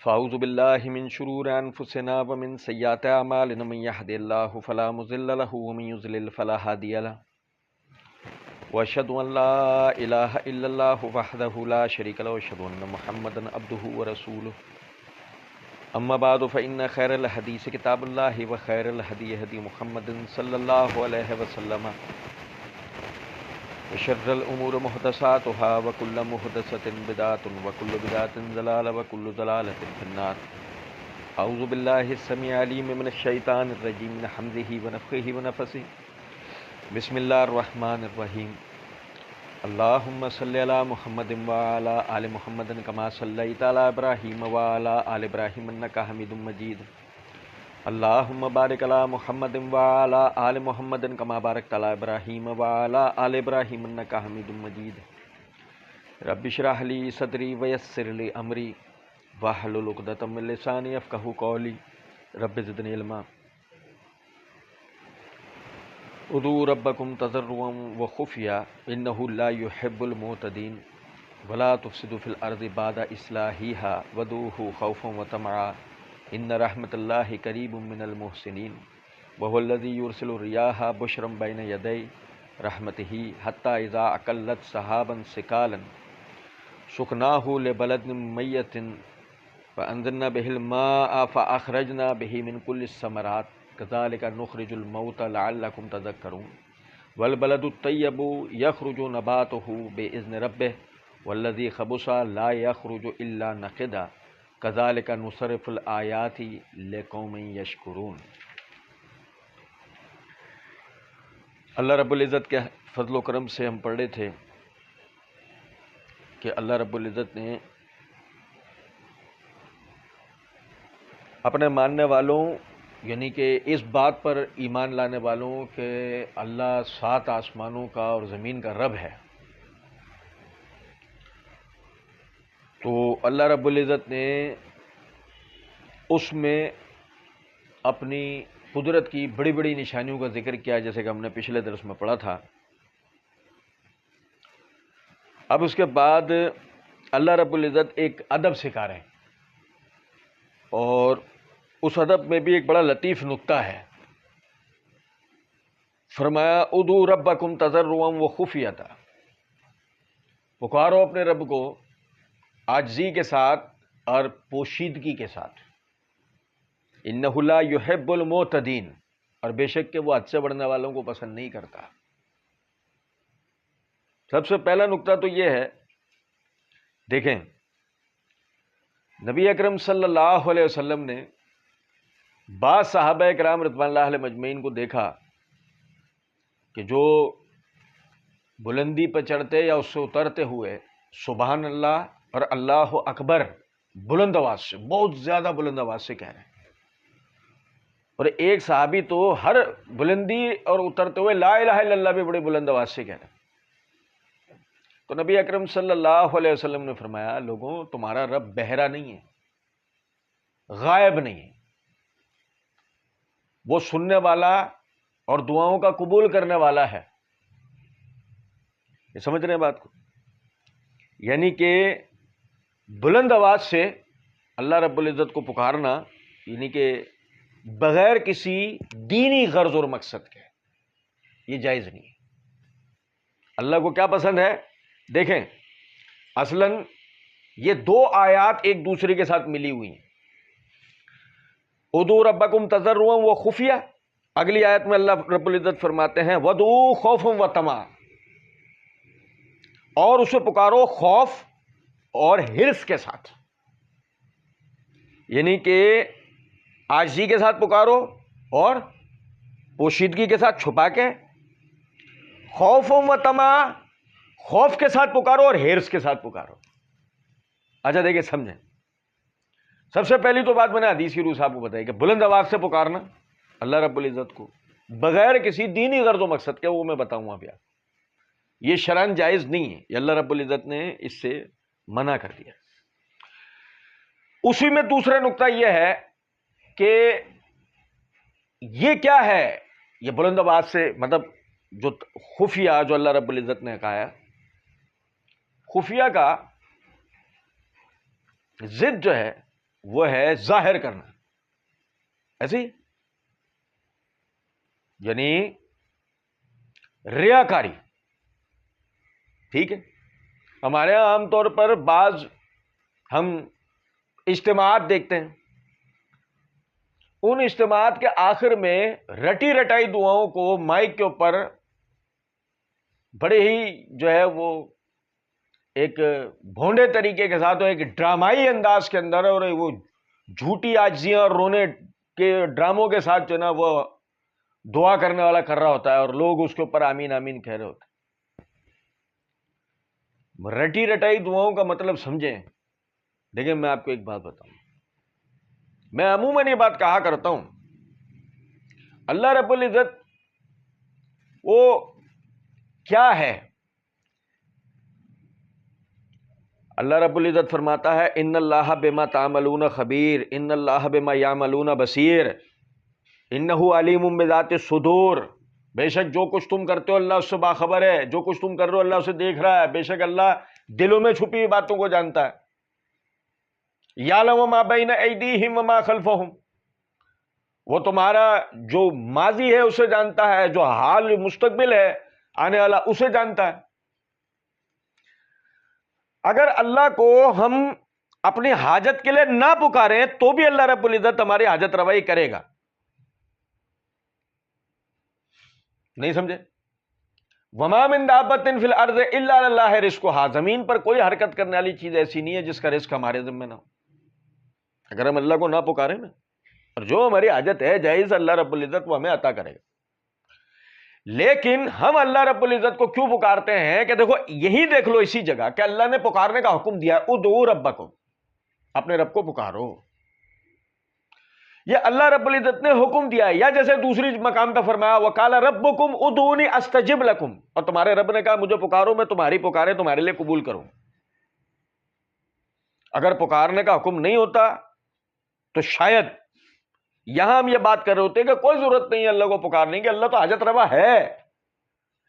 فاعوذ باللہ من شرور انفسنا ومن سیئات اعمالنا من يهد الله فلا مضل له ومن يضلل فلا هادي له واشهد ان لا اله الا الله وحده لا شريك له واشهد ان محمدا عبده ورسوله اما بعد فان خير الحديث كتاب الله وخير الهدي هدي محمد صلى الله عليه وسلم وشر الامور محدثاتها وكل محدثة بدعة وكل بدعة ضلالة وكل ضلالة في النار. اعوذ باللہ السمیع العلیم من الشیطان الرجیم من حمزہ ونفخہ ونفثہ. بسم اللہ الرحمن الرحیم. اللہم صلی علی محمد وعلی آل محمد کما صلیت علی ابراہیم وعلی آل ابراہیم انک حمید مجید. اللہم بارک علی محمد وعلی آل محمد کما بارکت علی ابراہیم وعلی آل ابراہیم انک حمید مجید. رب اشرح لی صدری ویسر لی امری واحلل عقدۃ من لسانی یفقہوا قولی. رب زدنی علما. ادعوا ربکم تضرعا وخفیا انہ لا یحب المعتدین ولا تفسدوا فی الارض بعد اصلاحها وادعوہ خوفا وطمعا ان رحمت اللہ قریب من المحسنین وهو الذی یرسل الرياح بشرا بین یدی رحمتہ حتی اذا اقلت سحابا ثقالا سقناہ لبلد میت فانزلنا به الماء فاخرجنا به من كل الثمرات كذلك نخرج الموتى لعلكم تذكرون. والبلد الطيب يخرج نباته بإذن ربه والذي خبث لا يخرج إلا نقدا كذلك نصرف الآيات لقوم يشكرون. اللہ رب العزت کے فضل و کرم سے ہم پڑھ رہے تھے کہ اللہ رب العزت نے اپنے ماننے والوں یعنی کہ اس بات پر ایمان لانے والوں کہ اللہ 7 آسمانوں کا اور زمین کا رب ہے، تو اللہ رب العزت نے اس میں اپنی قدرت کی بڑی بڑی نشانیوں کا ذکر کیا، جیسے کہ ہم نے پچھلے درس میں پڑھا تھا. اب اس کے بعد اللہ رب العزت ایک ادب سکھا رہے ہیں، اور اس ادب میں بھی ایک بڑا لطیف نکتہ ہے. فرمایا ادعوا ربکم تضرعا وخفیۃ، پکارو اپنے رب کو عاجزی کے ساتھ اور پوشیدگی کے ساتھ. انہ لا یحب المعتدین، اور بے شک کہ وہ حد سے بڑھنے والوں کو پسند نہیں کرتا. سب سے پہلا نکتہ تو یہ ہے، دیکھیں نبی اکرم صلی اللہ علیہ وسلم نے بعض صحابہ کرام رضوان اللہ علیہ مجمعین کو دیکھا کہ جو بلندی پہ چڑھتے یا اس سے اترتے ہوئے سبحان اللہ اور اللہ اکبر بلند آواز سے، بہت زیادہ بلند آواز سے کہہ رہے ہیں، اور ایک صحابی تو ہر بلندی اور اترتے ہوئے لا الہ الا اللہ بھی بڑی بلند آواز سے کہہ رہے ہیں. تو نبی اکرم صلی اللہ علیہ وسلم نے فرمایا لوگوں، تمہارا رب بہرا نہیں ہے، غائب نہیں ہے، وہ سننے والا اور دعاؤں کا قبول کرنے والا ہے. یہ سمجھ رہے ہیں بات کو؟ یعنی کہ بلند آواز سے اللہ رب العزت کو پکارنا یعنی کہ بغیر کسی دینی غرض اور مقصد کے، یہ جائز نہیں ہے. اللہ کو کیا پسند ہے؟ دیکھیں اصلاً یہ 2 آیات ایک دوسرے کے ساتھ ملی ہوئی ہیں. ادعوا ربکم تضرعا وخفیا، اگلی آیت میں اللہ رب العزت فرماتے ہیں وادعوہ خوفا وطمعا، اور اسے پکارو خوف اور حرص کے ساتھ، یعنی کہ عاجزی کے ساتھ پکارو اور پوشیدگی کے ساتھ چھپا کے، خوف و طمع، خوف کے ساتھ پکارو اور حرص کے ساتھ پکارو. اچھا دیکھیں سمجھیں، سب سے پہلی تو بات میں نے حدیث کی روح صاحب کو بتائی کہ بلند آواز سے پکارنا اللہ رب العزت کو بغیر کسی دینی غرض و مقصد کے، وہ میں بتاؤں ابھی، یہ شرعاً جائز نہیں ہے، یہ اللہ رب العزت نے اس سے منع کر دیا. اسی میں دوسرا نقطہ یہ ہے کہ یہ کیا ہے، یہ بلند آواز سے مطلب جو خفیہ جو اللہ رب العزت نے کہا ہے، خفیہ کا ضد جو ہے وہ ہے ظاہر کرنا، ایسے ہی یعنی ریاکاری. ٹھیک ہے، ہمارے یہاں عام طور پر بعض ہم اجتماعات دیکھتے ہیں، ان اجتماعات کے آخر میں رٹی رٹائی دعاؤں کو مائک کے اوپر بڑے ہی جو ہے وہ ایک بھونڈے طریقے کے ساتھ، ایک ڈرامائی انداز کے اندر، اور وہ جھوٹی عاجزیاں اور رونے کے ڈراموں کے ساتھ جو ہے نا وہ دعا کرنے والا کر رہا ہوتا ہے، اور لوگ اس کے اوپر آمین آمین کہہ رہے ہوتے ہیں. رٹی رٹائی دعاؤں کا مطلب سمجھیں. دیکھیں میں آپ کو ایک بات بتاؤں، میں عموماً یہ بات کہا کرتا ہوں، اللہ رب العزت وہ کیا ہے؟ اللہ رب العزت فرماتا ہے ان اللہ بما تعملون خبیر، ان اللہ بما یعملون بصیر، انہ علیم بذات الصدور. بے شک جو کچھ تم کرتے ہو اللہ اس سے باخبر ہے، جو کچھ تم کر رہے ہو اللہ اسے دیکھ رہا ہے. بے شک اللہ دلوں میں چھپی ہوئی باتوں کو جانتا ہے. یعلم ما بین ایدیہم وما خلفہم، وہ تمہارا جو ماضی ہے اسے جانتا ہے، جو حال مستقبل ہے آنے والا اسے جانتا ہے. اگر اللہ کو ہم اپنی حاجت کے لیے نہ پکاریں تو بھی اللہ رب العزت ہماری حاجت روائی کرے گا. نہیں سمجھے؟ وما من دابۃ فی الارض الا علی اللہ رزقھا، زمین پر کوئی حرکت کرنے والی چیز ایسی نہیں ہے جس کا رزق ہمارے ذمہ نہ ہو. اگر ہم اللہ کو نہ پکاریں نا، اور جو ہماری حاجت ہے جائز، اللہ رب العزت وہ ہمیں عطا کرے گا. لیکن ہم اللہ رب العزت کو کیوں پکارتے ہیں؟ کہ دیکھو یہی دیکھ لو اسی جگہ کہ اللہ نے پکارنے کا حکم دیا، ادعوا ربکم، اپنے رب کو پکارو. یہ اللہ رب العزت نے حکم دیا ہے. یا جیسے دوسری مقام پہ فرمایا وقال ربکم ادعونی استجب لکم، اور تمہارے رب نے کہا مجھے پکارو میں تمہاری پکارے تمہارے لیے قبول کروں. اگر پکارنے کا حکم نہیں ہوتا تو شاید یہاں ہم یہ بات کر رہے ہوتے کہ کوئی ضرورت نہیں ہے اللہ کو پکارنے کی، اللہ تو حاجت روا ہے،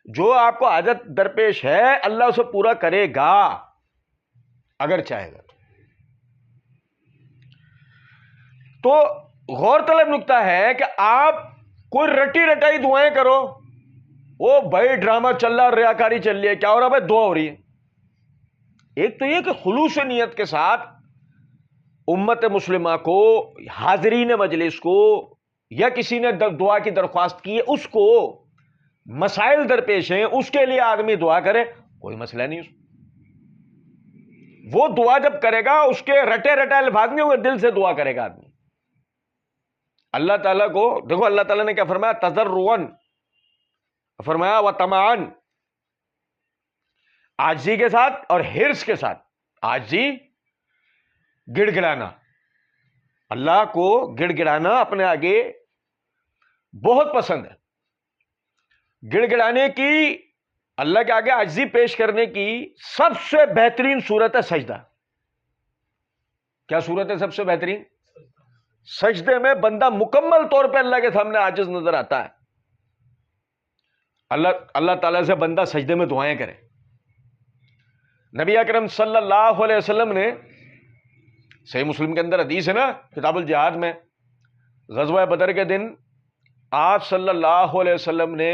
جو آپ کو حاجت درپیش ہے اللہ اسے پورا کرے گا اگر چاہے گا. تو غور طلب نکتہ ہے کہ آپ کوئی رٹی رٹائی دعائیں کرو، وہ بھائی ڈرامہ چل رہا، ریاکاری چل رہی ہے، کیا ہو رہا بھائی؟ دعا ہو رہی ہے. ایک تو یہ کہ خلوص نیت کے ساتھ امت مسلمہ کو، حاضرین مجلس کو، یا کسی نے دعا کی درخواست کی ہے اس کو مسائل درپیش ہیں، اس کے لیے آدمی دعا کرے، کوئی مسئلہ نہیں. وہ دعا جب کرے گا اس کے رٹے رٹے الفاظ نہیں ہوئے، دل سے دعا کرے گا آدمی. اللہ تعالیٰ کو دیکھو اللہ تعالیٰ نے کیا فرمایا؟ تضرعاً، فرمایا وطمعاً، عاجزی کے ساتھ اور حرص کے ساتھ. عاجزی، گڑ گڑانا، اللہ کو گڑ گڑانا اپنے آگے بہت پسند ہے. گڑ گڑانے کی، اللہ کے آگے عاجزی پیش کرنے کی سب سے بہترین صورت ہے سجدہ. کیا صورت ہے سب سے بہترین؟ سجدے میں بندہ مکمل طور پہ اللہ کے سامنے عاجز نظر آتا ہے. اللہ تعالیٰ سے بندہ سجدے میں دعائیں کرے. نبی اکرم صلی اللہ علیہ وسلم نے، صحیح مسلم کے اندر حدیث ہے نا کتاب الجہاد میں، غزوہ بدر کے دن آپ صلی اللہ علیہ وسلم نے،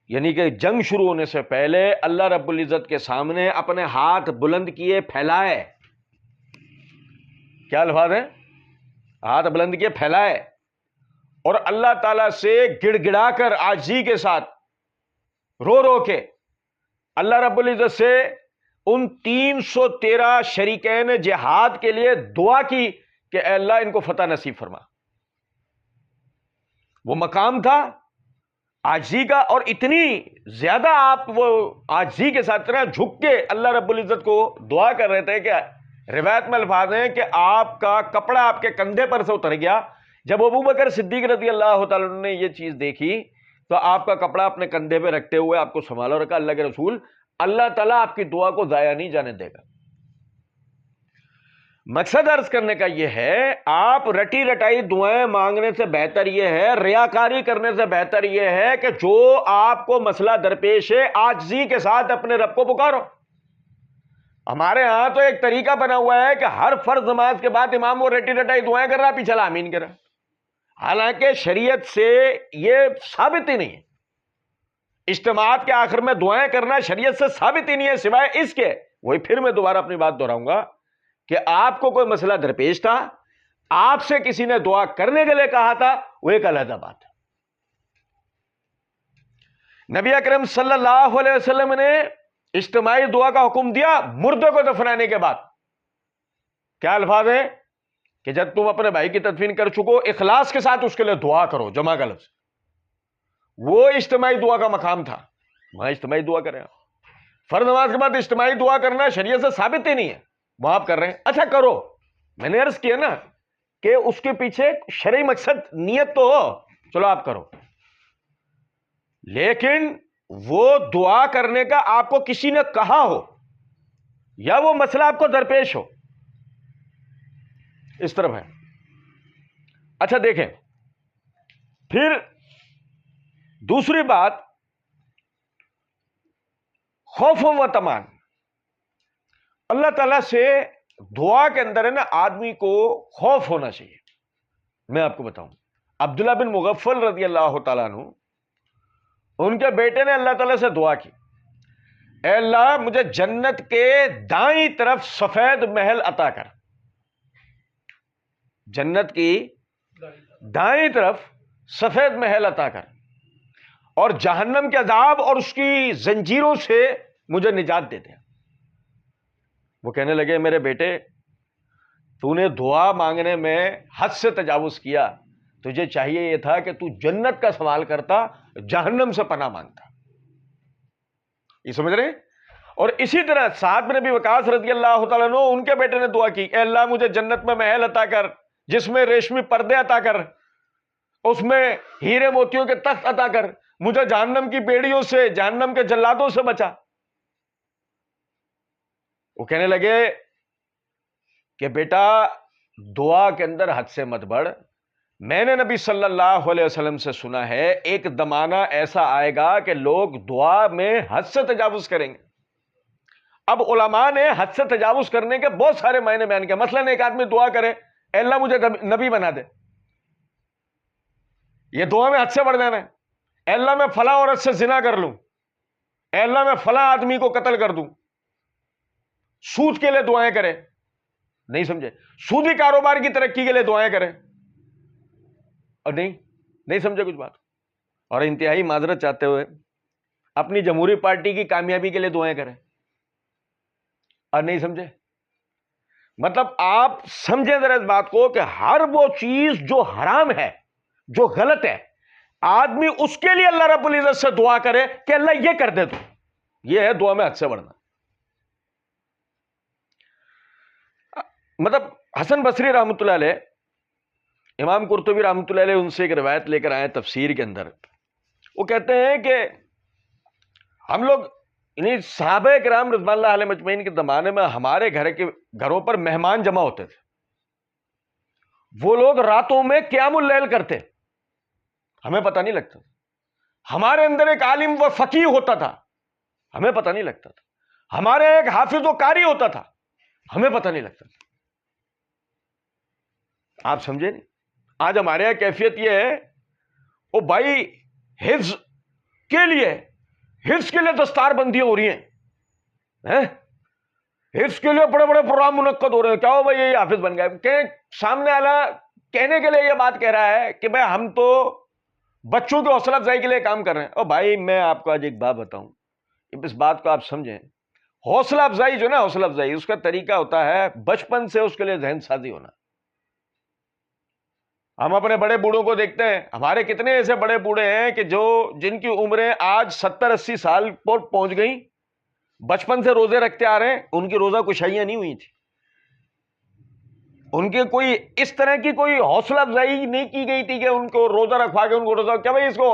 یعنی کہ جنگ شروع ہونے سے پہلے، اللہ رب العزت کے سامنے اپنے ہاتھ بلند کیے، پھیلائے. کیا الفاظ ہیں؟ ہاتھ بلند کیے، پھیلائے، اور اللہ تعالیٰ سے گڑ گڑا کر عاجزی کے ساتھ رو رو کے اللہ رب العزت سے ان 313 شریکین جہاد کے لیے دعا کی کہ اے اللہ ان کو فتح نصیب فرما. وہ مقام تھا عاجزی کا، اور اتنی زیادہ آپ وہ عاجزی کے ساتھ اتنا جھک کے اللہ رب العزت کو دعا کر رہے تھے کہ روایت میں الفاظ ہیں کہ آپ کا کپڑا آپ کے کندھے پر سے اتر گیا. جب ابو بکر صدیق رضی اللہ تعالیٰ عنہ نے یہ چیز دیکھی تو آپ کا کپڑا اپنے کندھے پہ رکھتے ہوئے آپ کو سنبھالا اور کہا اللہ کے رسول، اللہ تعالیٰ آپ کی دعا کو ضائع نہیں جانے دے گا. مقصد عرض کرنے کا یہ ہے، آپ رٹی رٹائی دعائیں مانگنے سے بہتر یہ ہے، ریاکاری کرنے سے بہتر یہ ہے کہ جو آپ کو مسئلہ درپیش ہے عاجزی کے ساتھ اپنے رب کو پکارو. ہمارے ہاں تو ایک طریقہ بنا ہوا ہے کہ ہر فرض نماز کے بعد امام وہ رٹی رٹائی دعائیں کر رہا، پیچھے آمین کر رہا، حالانکہ شریعت سے یہ ثابت ہی نہیں ہے. اجتماعات کے آخر میں دعائیں کرنا شریعت سے ثابت ہی نہیں ہے، سوائے اس کے، وہی پھر میں دوبارہ اپنی بات دہراؤں گا کہ آپ کو کوئی مسئلہ درپیش تھا، آپ سے کسی نے دعا کرنے کے لیے کہا تھا، وہ ایک علیحدہ بات ہے. نبی اکرم صلی اللہ علیہ وسلم نے اجتماعی دعا کا حکم دیا مردے کو دفنانے کے بعد. کیا الفاظ ہیں کہ جب تم اپنے بھائی کی تدفین کر چکو اخلاص کے ساتھ اس کے لیے دعا کرو، جمع کا لفظ. وہ اجتماعی دعا کا مقام تھا، وہاں اجتماعی دعا کریں. فرض نماز کے بعد اجتماعی دعا کرنا شریعت سے ثابت ہی نہیں ہے، وہ آپ کر رہے ہیں. اچھا کرو، میں نے عرض کیا نا کہ اس کے پیچھے شرعی مقصد نیت تو ہو، چلو آپ کرو، لیکن وہ دعا کرنے کا آپ کو کسی نے کہا ہو یا وہ مسئلہ آپ کو درپیش ہو، اس طرف ہے. اچھا دیکھیں، پھر دوسری بات، خوف و تمان. اللہ تعالیٰ سے دعا کے اندر ہے نا آدمی کو خوف ہونا چاہیے. میں آپ کو بتاؤں، عبداللہ بن مغفل رضی اللہ تعالیٰ عنہ، ان کے بیٹے نے اللہ تعالیٰ سے دعا کی، اے اللہ مجھے جنت کے دائیں طرف سفید محل عطا کر. جنت کی دائیں طرف سفید محل عطا کر، اور جہنم کے عذاب اور اس کی زنجیروں سے مجھے نجات دے دے. وہ کہنے لگے میرے بیٹے، تو نے دعا مانگنے میں حد سے تجاوز کیا، تجھے چاہیے یہ تھا کہ تو جنت کا سوال کرتا، جہنم سے پناہ مانگتا. یہ سمجھ رہے ہیں؟ اور اسی طرح سعد بن ابی وقاص رضی اللہ تعالیٰ عنہ، ان کے بیٹے نے دعا کی، اے اللہ مجھے جنت میں محل عطا کر جس میں ریشمی پردے عطا کر، اس میں ہیرے موتیوں کے تخت عطا کر، مجھے جہنم کی بیڑیوں سے، جہنم کے جلادوں سے بچا. وہ کہنے لگے کہ بیٹا دعا کے اندر حد سے مت بڑھ. میں نے نبی صلی اللہ علیہ وسلم سے سنا ہے ایک زمانہ ایسا آئے گا کہ لوگ دعا میں حد سے تجاوز کریں گے. اب علماء نے حد سے تجاوز کرنے کے بہت سارے معنی بیان کیے. مثلا ایک آدمی دعا کرے، اے اللہ مجھے نبی بنا دے، یہ دعا میں حد سے بڑھ جانا ہے. اے اللہ میں فلاں عورت سے زنا کر لوں، اے اللہ میں فلاں آدمی کو قتل کر دوں. سود کے لیے دعائیں کرے، نہیں سمجھے، سودی کاروبار کی ترقی کے لیے دعائیں کریں، اور نہیں سمجھے کچھ بات. اور انتہائی معذرت چاہتے ہوئے اپنی جمہوری پارٹی کی کامیابی کے لیے دعائیں کریں، اور نہیں سمجھے. مطلب آپ سمجھیں ذرا اس بات کو کہ ہر وہ چیز جو حرام ہے، جو غلط ہے، آدمی اس کے لیے اللہ رب العزت سے دعا کرے کہ اللہ یہ کر دے تو، یہ ہے دعا میں حد سے بڑھنا. مطلب حسن بصری رحمۃ اللہ علیہ، امام قرطبی رحمۃ اللہ علیہ ان سے ایک روایت لے کر آئے تفسیر کے اندر. وہ کہتے ہیں کہ ہم لوگ یعنی صحابہ کرام رضوان اللہ علیہ مجمعین کے زمانے میں ہمارے گھروں پر مہمان جمع ہوتے تھے. وہ لوگ راتوں میں قیام اللیل کرتے، ہمیں پتہ نہیں لگتا. ہمارے اندر ایک عالم و فقیہ ہوتا تھا، ہمیں پتہ نہیں لگتا تھا. ہمارے ایک حافظ و قاری ہوتا تھا، ہمیں پتہ نہیں لگتا تھا. آپ سمجھے نہیں؟ آج ہمارے یہاں کیفیت یہ ہے، او بھائی حفظ کے لیے دستار بندیاں ہو رہی ہیں، حفظ کے لیے بڑے بڑے پروگرام منعقد ہو رہے ہیں. کیا ہو بھائی یہ حافظ بن گئے؟ کہ سامنے والا کہنے کے لیے یہ بات کہہ رہا ہے کہ بھائی ہم تو بچوں کی حوصلہ افزائی کے لیے کام کر رہے ہیں. او بھائی میں آپ کو آج ایک بات بتاؤں، اس بات کو آپ سمجھیں. حوصلہ افزائی جو نا، حوصلہ افزائی اس کا طریقہ ہوتا ہے بچپن سے اس کے لیے ذہن سازی ہونا. ہم اپنے بڑے بوڑھوں کو دیکھتے ہیں، ہمارے کتنے ایسے بڑے بوڑھے ہیں کہ جن کی عمریں آج 70-80 سال پر پہنچ گئیں، بچپن سے روزے رکھتے آ رہے ہیں، ان کی روزہ کشائیاں نہیں ہوئی تھی. ان کے کوئی اس طرح کی کوئی حوصلہ افزائی نہیں کی گئی تھی کہ ان کو روزہ رکھوا کے ان کو روزہ، کیا بھائی اس کو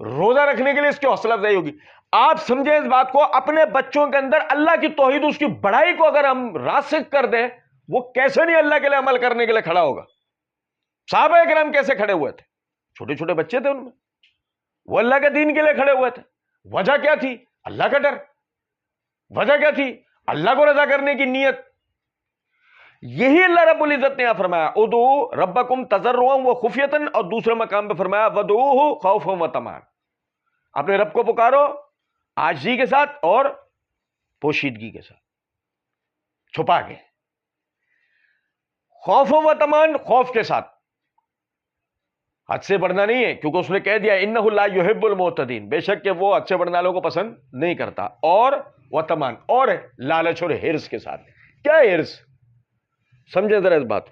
روزہ رکھنے کے لیے اس کی حوصلہ افزائی ہوگی. آپ سمجھیں اس بات کو، اپنے بچوں کے اندر اللہ کی توحید، اس کی بڑائی کو اگر ہم راسخ کر دیں، وہ کیسے نہیں اللہ کے لیے عمل کرنے کے لیے کھڑا ہوگا. صحابہ کرام کیسے کھڑے ہوئے تھے؟ چھوٹے چھوٹے بچے تھے ان میں، وہ اللہ کے دین کے لیے کھڑے ہوئے تھے. وجہ کیا تھی؟ اللہ کا ڈر. وجہ کیا تھی؟ اللہ کو رضا کرنے کی نیت. یہی اللہ رب العزت نے فرمایا ادعو ربکم تضرعا وخفیۃ، اور دوسرے مقام پہ فرمایا ودعوہ خوفا وطمعا، اپنے رب کو پکارو عاجزی کے ساتھ اور پوشیدگی کے ساتھ، چھپا کے. خوف و طمعا، خوف کے ساتھ، حد سے بڑھنا نہیں ہے، کیونکہ اس نے کہہ دیا انہ لا یحب المعتدین، بے شک کہ وہ حد سے بڑھنے والوں کو پسند نہیں کرتا. اور وطمعا، اور لالچ اور ہرس کے ساتھ. کیا ہرس؟ سمجھے ذرا اس بات.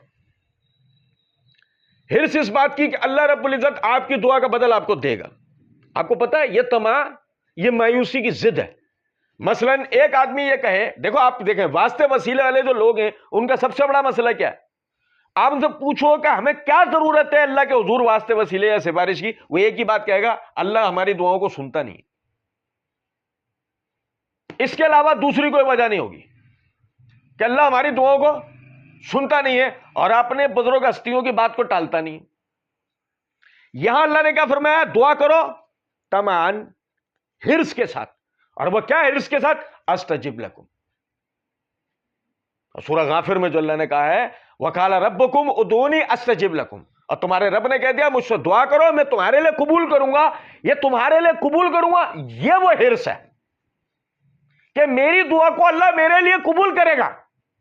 ہرس اس بات کی کہ اللہ رب العزت آپ کی دعا کا بدل آپ کو دے گا. آپ کو پتا ہے یہ طمع، یہ مایوسی کی ضد ہے. مثلا ایک آدمی یہ کہے، دیکھو آپ دیکھیں واسطے وسیلے والے جو لوگ ہیں ان کا سب سے بڑا مسئلہ کیا ہے؟ آپ ان سے پوچھو کہ ہمیں کیا ضرورت ہے اللہ کے حضور واسطے وسیلے یا سفارش کی، وہ ایک ہی بات کہے گا، اللہ ہماری دعاؤں کو سنتا نہیں. اس کے علاوہ دوسری کوئی وجہ نہیں ہوگی کہ اللہ ہماری دعاؤں کو سنتا نہیں ہے اور اپنے بزرگ ہستیوں کی بات کو ٹالتا نہیں. یہاں اللہ نے کیا فرمایا؟ دعا کرو طمعاً، ہرس کے ساتھ. اور وہ کیا ہرس کے ساتھ؟ استجب لکم. سورہ غافر میں جو اللہ نے کہا ہے وقال ربکم ادعونی استجب لکم، اور تمہارے رب نے کہہ دیا مجھ سے دعا کرو میں تمہارے لیے قبول کروں گا. یہ تمہارے لیے قبول کروں گا، یہ وہ ہرس ہے کہ میری دعا کو اللہ میرے لیے قبول کرے گا.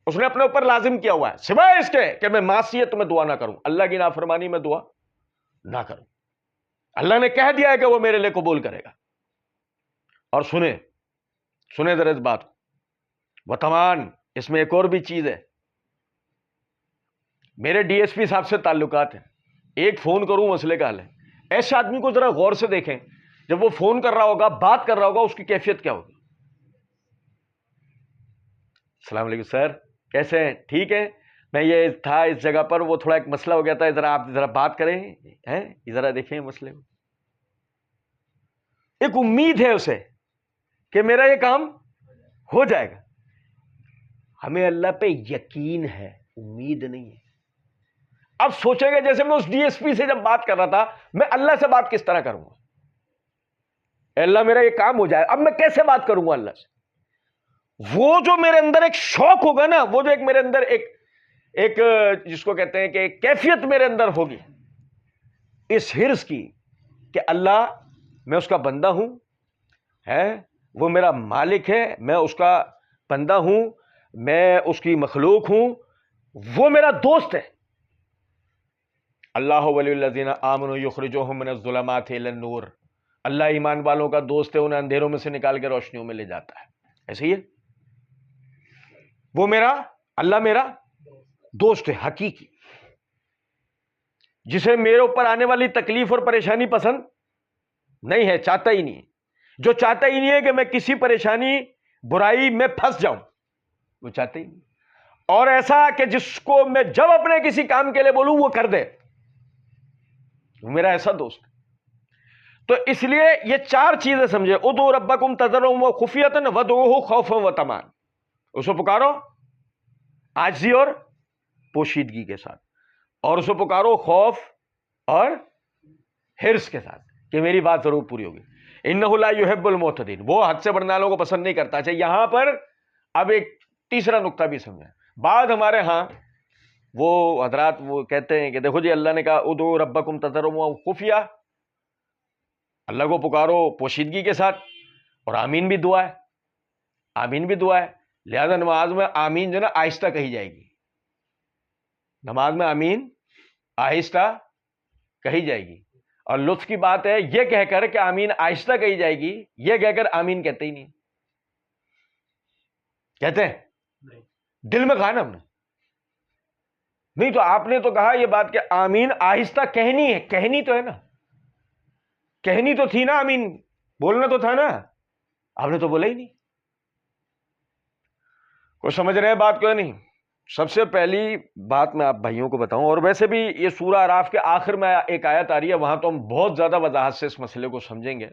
اس نے اپنے اوپر لازم کیا ہوا ہے، سوائے اس کے کہ میں معصیت میں دعا نہ کروں، اللہ کی نافرمانی میں دعا نہ کروں. اللہ نے کہہ دیا ہے کہ وہ میرے لیے قبول کرے گا. اور سنیں ذرا اس بات. وطمان، اس میں ایک اور بھی چیز ہے. میرے ڈی ایس پی صاحب سے تعلقات ہیں، ایک فون کروں مسئلے کا حل ہے. ایسے آدمی کو ذرا غور سے دیکھیں، جب وہ فون کر رہا ہوگا، بات کر رہا ہوگا، اس کی کیفیت کیا ہوگی؟ السلام علیکم سر، کیسے ہیں؟ ٹھیک ہے، میں یہ تھا اس جگہ پر، وہ تھوڑا ایک مسئلہ ہو گیا تھا، ذرا آپ ذرا بات کریں، ذرا دیکھیں مسئلے کو. ایک امید ہے اسے کہ میرا یہ کام ہو جائے گا. ہمیں اللہ پہ یقین ہے، امید نہیں ہے. اب سوچیں گے جیسے میں اس ڈی ایس پی سے جب بات کر رہا تھا، میں اللہ سے بات کس طرح کروں گا؟ اے اللہ میرا یہ کام ہو جائے، اب میں کیسے بات کروں گا اللہ سے؟ وہ جو میرے اندر ایک شوق ہوگا نا، وہ جو ایک میرے اندر ایک جس کو کہتے ہیں کہ ایک کیفیت میرے اندر ہوگی اس ہرس کی کہ اللہ میں اس کا بندہ ہوں، وہ میرا مالک ہے، میں اس کا بندہ ہوں، میں اس کی مخلوق ہوں، وہ میرا دوست ہے. اللہ ولی الذین آمنوا یخرجوہم من الظلمات الی النور، اللہ ایمان والوں کا دوست ہے، انہیں اندھیروں میں سے نکال کے روشنیوں میں لے جاتا ہے. ایسے ہی ہے، وہ اللہ میرا دوست ہے حقیقی، جسے میرے اوپر آنے والی تکلیف اور پریشانی پسند نہیں ہے، چاہتا ہی نہیں ہے. جو چاہتا ہی نہیں ہے کہ میں کسی پریشانی برائی میں پھنس جاؤں، وہ چاہتا ہی نہیں. اور ایسا کہ جس کو میں جب اپنے کسی کام کے لیے بولوں وہ کر دے، وہ میرا ایسا دوست. تو اس لیے یہ چار چیزیں سمجھے، ادعوا ربکم تضرعا وخفیۃ ودعوہ خوفا وطمعا، اسے پکارو عاجزی اور پوشیدگی کے ساتھ، اور اسے پکارو خوف اور ہرس کے ساتھ کہ میری بات ضرور پوری ہوگی. انہ لا یحب المعتدین، وہ حد سے بڑھنے والوں کو پسند نہیں کرتا. اچھا یہاں پر اب ایک تیسرا نقطہ بھی سمجھیں. بعد ہمارے ہاں وہ حضرات وہ کہتے ہیں کہ دیکھو جی اللہ نے کہا ادعوا ربکم تضرعا وخفیہ، اللہ کو پکارو پوشیدگی کے ساتھ، اور آمین بھی دعا ہے، آمین بھی دعا ہے. لہذا نماز میں آمین جو نا آہستہ کہی جائے گی، نماز میں آمین آہستہ کہی جائے گی. اور لطف کی بات ہے یہ کہہ کر کہ آمین آہستہ کہی جائے گی، یہ کہہ کر آمین کہتے ہی نہیں. کہتے ہیں دل میں کہا نا ہم نے، نہیں تو آپ نے تو کہا یہ بات کہ آمین آہستہ کہنی ہے، کہنی تو ہے نا، کہنی تو تھی نا، آمین بولنا تو تھا نا، آپ نے تو بولا ہی نہیں. کوئی سمجھ رہے ہیں بات کو یا نہیں؟ سب سے پہلی بات میں آپ بھائیوں کو بتاؤں، اور ویسے بھی یہ سورہ اعراف کے آخر میں ایک آیت آ رہی ہے، وہاں تو ہم بہت زیادہ وضاحت سے اس مسئلے کو سمجھیں گے.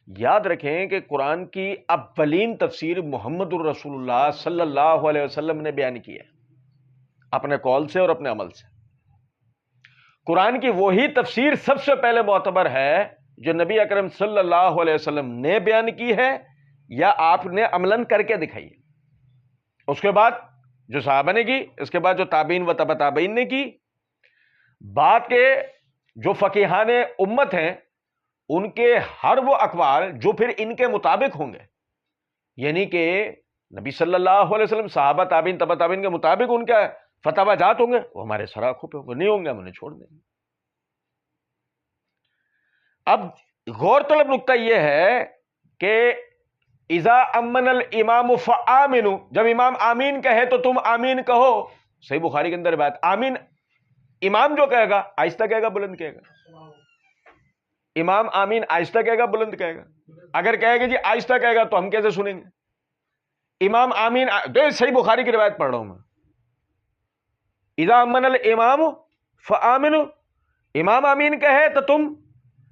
یاد رکھیں کہ قرآن کی اولین تفسیر محمد الرسول اللہ صلی اللہ علیہ وسلم نے بیان کی ہے اپنے قول سے اور اپنے عمل سے. قرآن کی وہی تفسیر سب سے پہلے معتبر ہے جو نبی اکرم صلی اللہ علیہ وسلم نے بیان کی ہے یا آپ نے عملاً کر کے دکھائی ہے. اس کے بعد جو صحابہ نے کی، اس کے بعد جو تابعین و تبع تابعین نے کی، بعد کے جو فقیہان امت ہیں ان کے ہر وہ اقوال جو پھر ان کے مطابق ہوں گے، یعنی کہ نبی صلی اللہ علیہ وسلم، صحابہ، تابعین، تبع تابعین کے مطابق ان کے فتویٰ جات ہوں گے، وہ ہمارے سراخوں پہ ہوں گے، نہیں ہوں گے ہم انہیں چھوڑ دیں گے۔ اب غور طلب نقطہ یہ ہے کہ اذا امن الامام فآمنوا، جب امام آمین کہے تو تم آمین کہو۔ صحیح بخاری کے اندر بات، آمین امام جو کہے گا آہستہ کہے گا بلند کہے گا؟ امام آمین آہستہ کہے گا بلند کہے گا؟ اگر کہے گا جی آہستہ کہے گا تو ہم کیسے سنیں گے؟ امام آمین صحیح بخاری کی روایت پڑھ رہا ہوں میں، اذا امن الامام فآمنوا، امام آمین کہے تو تم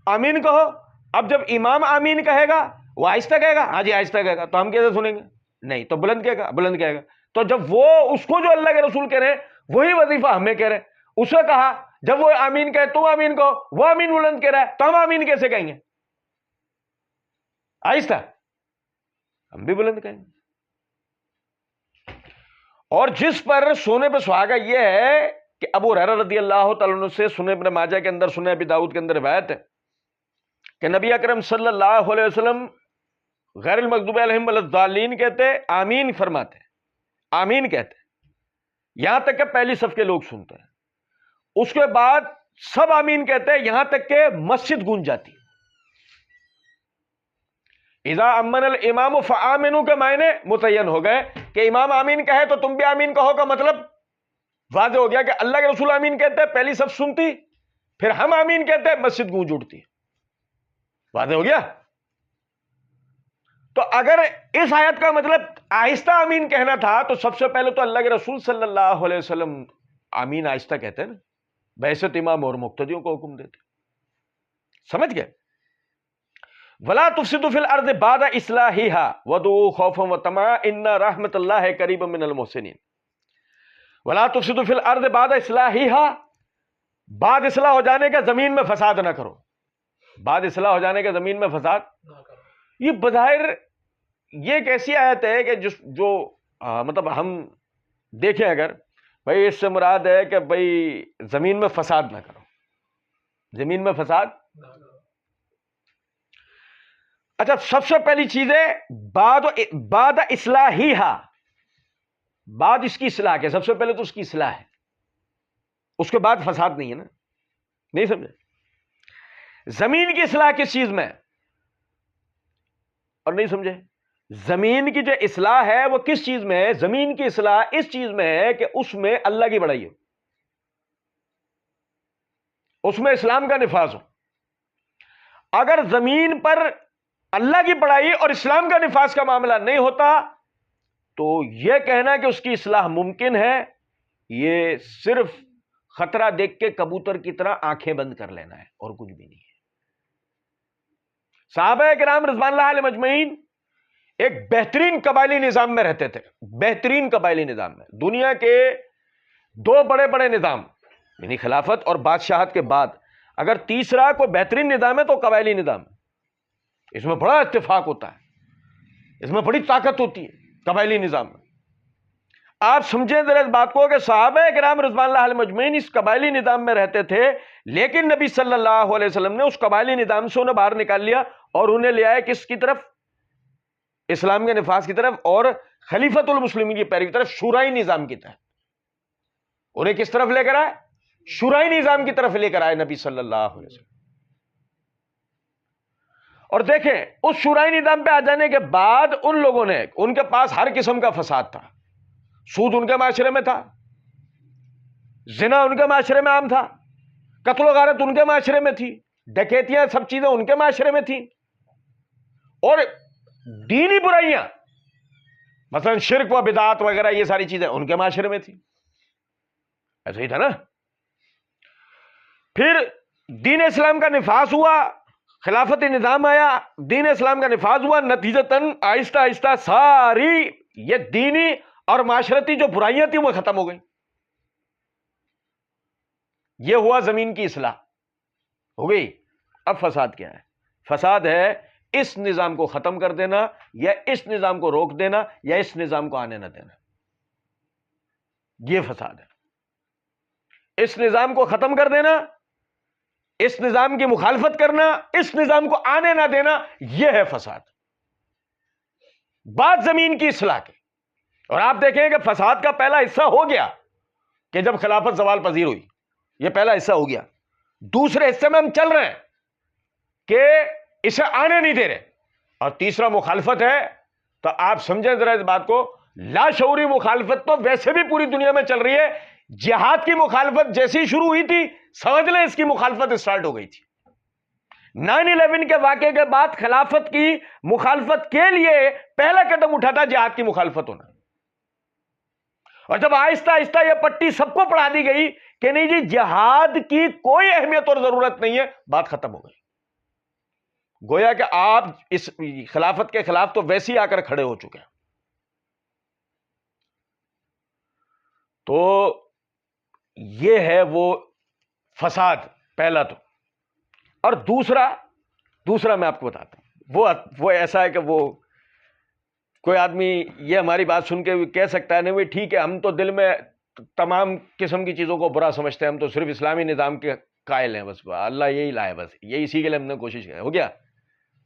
آمین کہو۔ اب جب امام آمین کہے گا وہ آہستہ کہے گا، ہاں جی آہستہ کہے گا، تو ہم کیسے سنیں گے؟ نہیں، تو بلند کہے گا، بلند کہے گا۔ تو جب وہ اس کو جو اللہ کے رسول کہہ رہے ہیں وہی وظیفہ ہمیں کہہ رہے ہیں، اسے کہا جب وہ آمین کہے تم آمین کہو، وہ آمین بلند کہہ رہا ہے تو ہم آمین کیسے کہیں گے؟ آہستہ، ہم بھی بلند کہیں گے۔ اور جس پر سونے پہ سہاگا یہ ہے کہ ابو ہریرہ رضی اللہ تعالیٰ عنہ سے سنن ابن ماجہ کے اندر، سنن ابی داؤد کے اندر روایت ہے کہ نبی اکرم صلی اللہ علیہ وسلم غیر المغضوب علیہم ولا الضالین کہتے، آمین فرماتے، آمین کہتے، یہاں تک کہ پہلی صف کے لوگ سنتے ہیں، اس کے بعد سب آمین کہتے ہیں یہاں تک کہ مسجد گونج جاتی۔ اذا امن الامام فآمنوا کے معنی متعین ہو گئے کہ امام آمین کہے تو تم بھی آمین کہو، کا مطلب واضح ہو گیا کہ اللہ کے رسول آمین کہتے ہیں پہلی صف سنتی، پھر ہم آمین کہتے ہیں مسجد گونج اٹھتی۔ واضح ہو گیا؟ تو اگر اس آیت کا مطلب آہستہ آمین کہنا تھا تو سب سے پہلے تو اللہ کے رسول صلی اللہ علیہ وسلم آمین آہستہ کہتے ہیں نا، بعثت امام اور مقتدیوں کو حکم دیتے۔ سمجھ گئے؟ وَلَا تُفْسِدُوا فِي الْأَرْضِ بَعْدَ إِصْلَاحِهَا وَادْعُوهُ خَوْفًا وَطَمَعًا إِنَّ رَحْمَتَ اللَّهِ قَرِيبٌ مِّنَ الْمُحْسِنِينَ۔ وَلَا تُفْسِدُوا فِي الْأَرْضِ بَعْدَ إِصْلَاحِهَا، بعد اصلاح ہو جانے کا زمین میں فساد نہ کرو، بعد اصلاح ہو جانے کا زمین میں فساد نہ کرو۔ یہ بظاہر یہ ایک ایسی آیت ہے کہ جو مطلب ہم دیکھیں اگر بھائی اس سے مراد ہے کہ بھائی زمین میں فساد نہ کرو، زمین میں فساد نہ کرو۔ اچھا، سب سے پہلی چیز ہے بعد اصلاحیہا، بعد اس کی اصلاح کے، سب سے پہلے تو اس کی اصلاح ہے، اس کے بعد فساد نہیں ہے نا، نہیں سمجھے؟ زمین کی اصلاح کس چیز میں ہے؟ اور نہیں سمجھے؟ زمین کی جو اصلاح ہے وہ کس چیز میں ہے؟ زمین کی اصلاح اس چیز میں ہے کہ اس میں اللہ کی بڑائی ہو، اس میں اسلام کا نفاذ ہو۔ اگر زمین پر اللہ کی بڑائی اور اسلام کا نفاذ کا معاملہ نہیں ہوتا تو یہ کہنا کہ اس کی اصلاح ممکن ہے، یہ صرف خطرہ دیکھ کے کبوتر کی طرح آنکھیں بند کر لینا ہے اور کچھ بھی نہیں ہے۔ صحابہ کرام رضوان اللہ علیہم اجمعین ایک بہترین قبائلی نظام میں رہتے تھے، بہترین قبائلی نظام میں۔ دنیا کے دو بڑے بڑے نظام یعنی خلافت اور بادشاہت کے بعد اگر تیسرا کوئی بہترین نظام ہے تو قبائلی نظام ہے۔ اس میں بڑا اتفاق ہوتا ہے، اس میں بڑی طاقت ہوتی ہے قبائلی نظام میں۔ آپ سمجھیں ذرا اس بات کو کہ صحابہ کرام رضوان اللہ علیہم اجمعین اس قبائلی نظام میں رہتے تھے، لیکن نبی صلی اللہ علیہ وسلم نے اس قبائلی نظام سے انہیں باہر نکال لیا اور انہیں لے آئے کس کی طرف؟ اسلام کے نفاذ کی طرف اور خلیفۃ المسلمین کی پیروی کی طرف، شورائی نظام کی طرف۔ انہیں کس طرف لے کر آئے؟ شورائی نظام کی طرف لے کر آئے نبی صلی اللہ علیہ وسلم۔ اور دیکھیں اس شورائی نظام پہ آ جانے کے بعد ان لوگوں نے، ان کے پاس ہر قسم کا فساد تھا، سود ان کے معاشرے میں تھا، زنا ان کے معاشرے میں عام تھا، قتل و غارت ان کے معاشرے میں تھی، ڈکیتیاں سب چیزیں ان کے معاشرے میں تھیں، اور دینی برائیاں مثلا شرک و بدعات وغیرہ یہ ساری چیزیں ان کے معاشرے میں تھیں۔ ایسا ہی تھا نا؟ پھر دین اسلام کا نفاذ ہوا، خلافت نظام آیا، دین اسلام کا نفاذ ہوا، نتیجتاً آہستہ آہستہ ساری یہ دینی اور معاشرتی جو برائیاں تھیں وہ ختم ہو گئی۔ یہ ہوا زمین کی اصلاح ہو گئی۔ اب فساد کیا ہے؟ فساد ہے اس نظام کو ختم کر دینا، یا اس نظام کو روک دینا، یا اس نظام کو آنے نہ دینا۔ یہ فساد ہے. اس نظام کو ختم کر دینا، اس نظام کی مخالفت کرنا، اس نظام کو آنے نہ دینا، یہ ہے فساد. بات زمین کی اصلاح کی. اور آپ دیکھیں کہ فساد کا پہلا حصہ ہو گیا کہ جب خلافت زوال پذیر ہوئی، یہ پہلا حصہ ہو گیا. دوسرے حصے میں ہم چل رہے ہیں کہ اسے آنے نہیں دے رہے، اور تیسرا مخالفت ہے. تو آپ سمجھیں ذرا اس بات کو، لاشعوری مخالفت تو ویسے بھی پوری دنیا میں چل رہی ہے. جہاد کی مخالفت جیسی شروع ہوئی تھی، سمجھ لیں اس کی مخالفت اسٹارٹ ہو گئی تھی. 9/11 کے واقعے کے بعد خلافت کی مخالفت کے لیے پہلا قدم اٹھا تھا جہاد کی مخالفت ہونا. اور جب آہستہ آہستہ یہ پٹی سب کو پڑھا دی گئی کہ نہیں جی جہاد کی کوئی اہمیت اور ضرورت نہیں ہے، بات ختم ہو گئی. گویا کہ آپ اس خلافت کے خلاف تو ویسے ہی آ کر کھڑے ہو چکے ہیں. تو یہ ہے وہ فساد پہلا. تو اور دوسرا میں آپ کو بتاتا ہوں، وہ ایسا ہے کہ وہ کوئی آدمی یہ ہماری بات سن کے کہہ سکتا ہے نہیں بھائی ٹھیک ہے، ہم تو دل میں تمام قسم کی چیزوں کو برا سمجھتے ہیں، ہم تو صرف اسلامی نظام کے قائل ہیں، بس اللہ یہی لائے، بس یہی اسی کے لیے ہم نے کوشش کی. ہو گیا؟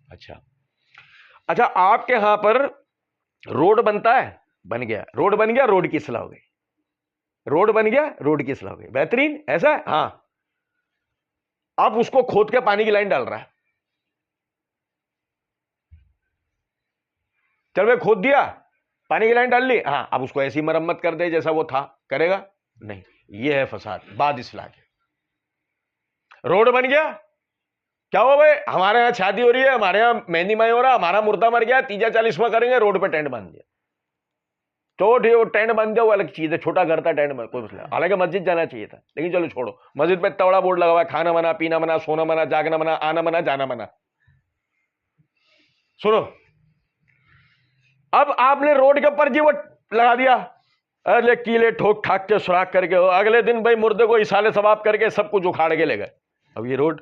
اچھا آپ کے ہاں پر روڈ بنتا ہے، بن گیا، روڈ بن گیا، روڈ کی اصلاح ہو گئی. روڈ بن گیا، روڈ کی اصلاح ہو گئی، بہترین. ایسا ہے؟ ہاں. اب اس کو کھود کے پانی کی لائن ڈال رہا ہے. چل بھائی کھود دیا، پانی کی لائن ڈال لی، ہاں اب اس کو ایسی مرمت کر دے جیسا وہ تھا. کرے گا؟ نہیں. یہ ہے فساد بعد اصلاح کے. روڈ بن گیا، کیا ہوا بھائی ہمارے یہاں شادی ہو رہی ہے، ہمارے یہاں مہندی مائی ہو رہا، ہمارا مردہ مر گیا، 30 40واں کریں گے، روڈ پہ ٹینٹ باندھ دیا. تو ٹینٹ باندھ دیا وہ الگ چیز ہے، چھوٹا گھر تھا ٹینٹ میں کوئی مسئلہ. حالانکہ مسجد جانا چاہیے تھا، لیکن چلو چھوڑو. مسجد پہ اتنا بڑا بورڈ لگا ہوا ہے، کھانا منع، پینا منع، سونا منع، جاگنا منع، آنا منع، جانا منع. سنو، اب آپ نے روڈ کے اوپر جی وہ لگا دیا، ارے کیلے ٹھوک ٹھاک کے سوراخ کر کے، اگلے دن بھائی مردے کو اصالے ثواب کر کے سب کچھ اکھاڑ کے لے گئے. اب یہ روڈ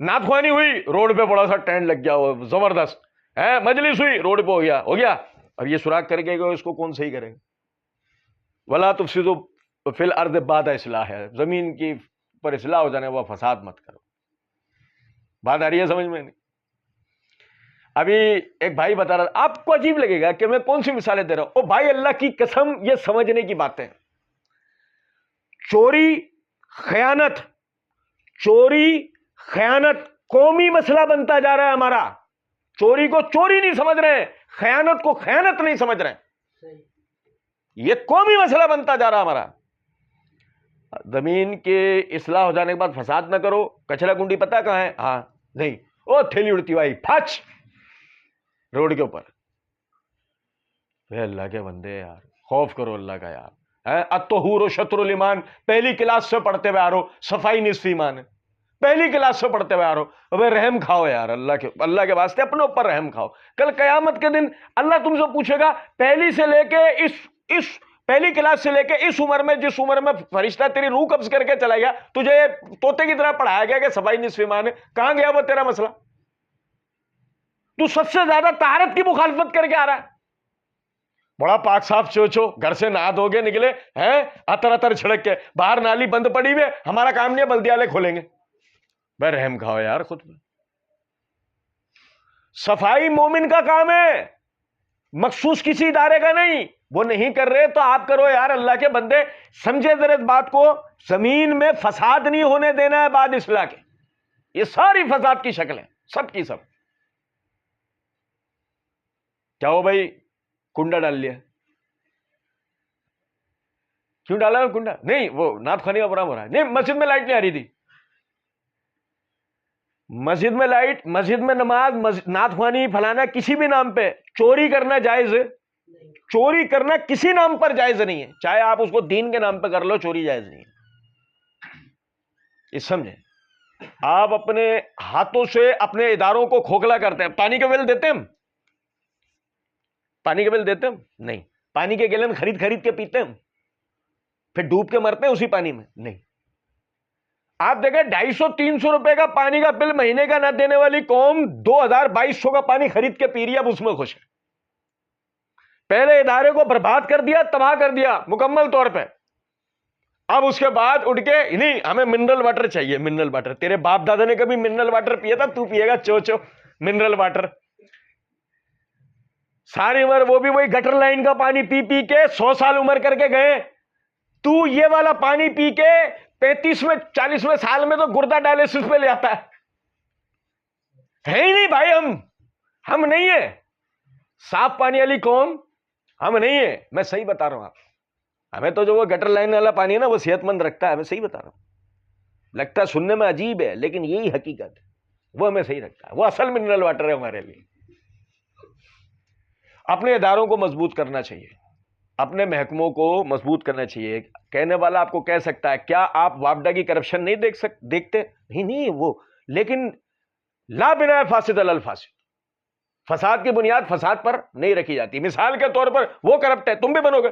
نعت خوانی ہوئی، روڈ پہ بڑا سا ٹینٹ لگ گیا، وہ زبردست ہے. مجلس ہوئی، روڈ پہ ہو گیا. اب یہ سوراخ کر کے اس کو کون صحیح کرے گا؟ ولا تفسدوا فی الارض بعد اصلاح ہے، زمین کی پر اصلاح ہو جانے وہ فساد مت کرو. بات آ رہی ہے سمجھ میں؟ نہیں. ابھی ایک بھائی بتا رہا تھا، آپ کو عجیب لگے گا کہ میں کون سی مثالیں دے رہا ہوں. او بھائی اللہ کی قسم یہ سمجھنے کی باتیں. چوری خیانت قومی مسئلہ بنتا جا رہا ہے ہمارا. چوری کو چوری نہیں سمجھ رہے ہیں، خیانت کو خیانت نہیں سمجھ رہے ہیں. یہ قومی مسئلہ بنتا جا رہا ہمارا. زمین کے اصلاح ہو جانے کے بعد فساد نہ کرو. کچرا کنڈی پتہ کہاں ہے؟ ہاں نہیں، او تھیلی اڑتی بھائی پھچ روڈ کے اوپر. اللہ کے بندے یار خوف کرو اللہ کا یار. الطہور شطر الایمان، پہلی کلاس سے پڑھتے ہوئے آ رہو، صفائی نصف ایمان ہے، پہلی کلاس سے پڑھتے ہوئے آ رہو. ابے رحم کھاؤ یار، اللہ کے واسطے اپنے اوپر رحم کھاؤ. کل قیامت کے دن اللہ تم سے پوچھے گا پہلی کلاس سے لے کے اس عمر میں، جس عمر میں فرشتہ تیری روح قبض کر کے چلا گیا، تجھے طوطے کی طرح پڑھایا گیا کہ صفائی نصف ایمان ہے، کہاں گیا وہ تیرا مسئلہ؟ تو سب سے زیادہ طہارت کی مخالفت کر کے آ رہا ہے. بڑا پاک صاف چوچو، گھر سے نہا دھو کے نکلے ہیں، اتر چھڑک کے، باہر نالی بند پڑی ہوئے، ہمارا کام نہیں ہے بلدی والے کھولیں گے. بے رحم کھاؤ یار خود میں. صفائی مومن کا کام ہے، مخصوص کسی ادارے کا نہیں. وہ نہیں کر رہے تو آپ کرو یار. اللہ کے بندے سمجھے ذرا اس بات کو، زمین میں فساد نہیں ہونے دینا ہے بعد اصلاح کے. یہ ساری فساد کی شکلیں سب کی سب. کیا ہو بھائی کنڈا ڈال لیا؟ کیوں ڈالا کنڈا؟ نہیں وہ نعت خوانی کا پروگرام ہو رہا ہے. نہیں مسجد میں لائٹ نہیں آ رہی تھی. مسجد میں لائٹ، مسجد میں نماز، نعت خوانی فلانا کسی بھی نام پہ چوری کرنا جائز ہے. چوری کرنا کسی نام پر جائز نہیں ہے، چاہے آپ اس کو دین کے نام پہ کر لو، چوری جائز نہیں ہے. یہ سمجھیں. آپ اپنے ہاتھوں سے اپنے اداروں کو کھوکھلا کرتے ہیں. پانی کا بل دیتے ہیں ہم؟ پانی کے بل دیتے ہم؟ نہیں. پانی کے گیلن خرید کے پیتے ہم، پھر ڈوب کے مرتے ہیں اسی پانی میں؟ نہیں. آپ دیکھیں 250-300 روپے کا پانی کا بل مہینے کا نہ دینے والی قوم 2200 کا پانی خرید کے پی رہی ہے، اب اس میں خوش ہے. پہلے ادارے کو برباد کر دیا، تباہ کر دیا مکمل طور پہ. اب اس کے بعد اٹھ کے نہیں ہمیں منرل واٹر چاہیے. منرل واٹر تیرے باپ دادا نے کبھی منرل واٹر پیا تھا؟ تو پیے گا چو منرل واٹر ساری عمر. وہ بھی وہی گٹر لائن کا پانی پی پی کے 100 سال عمر کر کے گئے. تو یہ والا پانی پی کے 35ویں 40ویں سال میں تو گردہ ڈائلسس پہ لے آتا ہے ہی نہیں بھائی. ہم نہیں ہیں صاف پانی والی قوم، ہم نہیں ہیں. میں صحیح بتا رہا ہوں. آپ ہمیں تو جو وہ گٹر لائن والا پانی ہے نا وہ صحت مند رکھتا ہے. میں صحیح بتا رہا ہوں. لگتا ہے سننے میں عجیب ہے لیکن یہی حقیقت ہے. وہ ہمیں صحیح رکھتا ہے. وہ اصل منرل واٹر ہے ہمارے لیے. اپنے اداروں کو مضبوط کرنا چاہیے، اپنے محکموں کو مضبوط کرنا چاہیے. کہنے والا آپ کو کہہ سکتا ہے کیا آپ واپڈا کی کرپشن نہیں دیکھتے؟ نہیں وہ، لیکن لا بنا فاسد علی الفاسد، فساد کی بنیاد فساد پر نہیں رکھی جاتی. مثال کے طور پر وہ کرپٹ ہے، تم بھی بنو گے.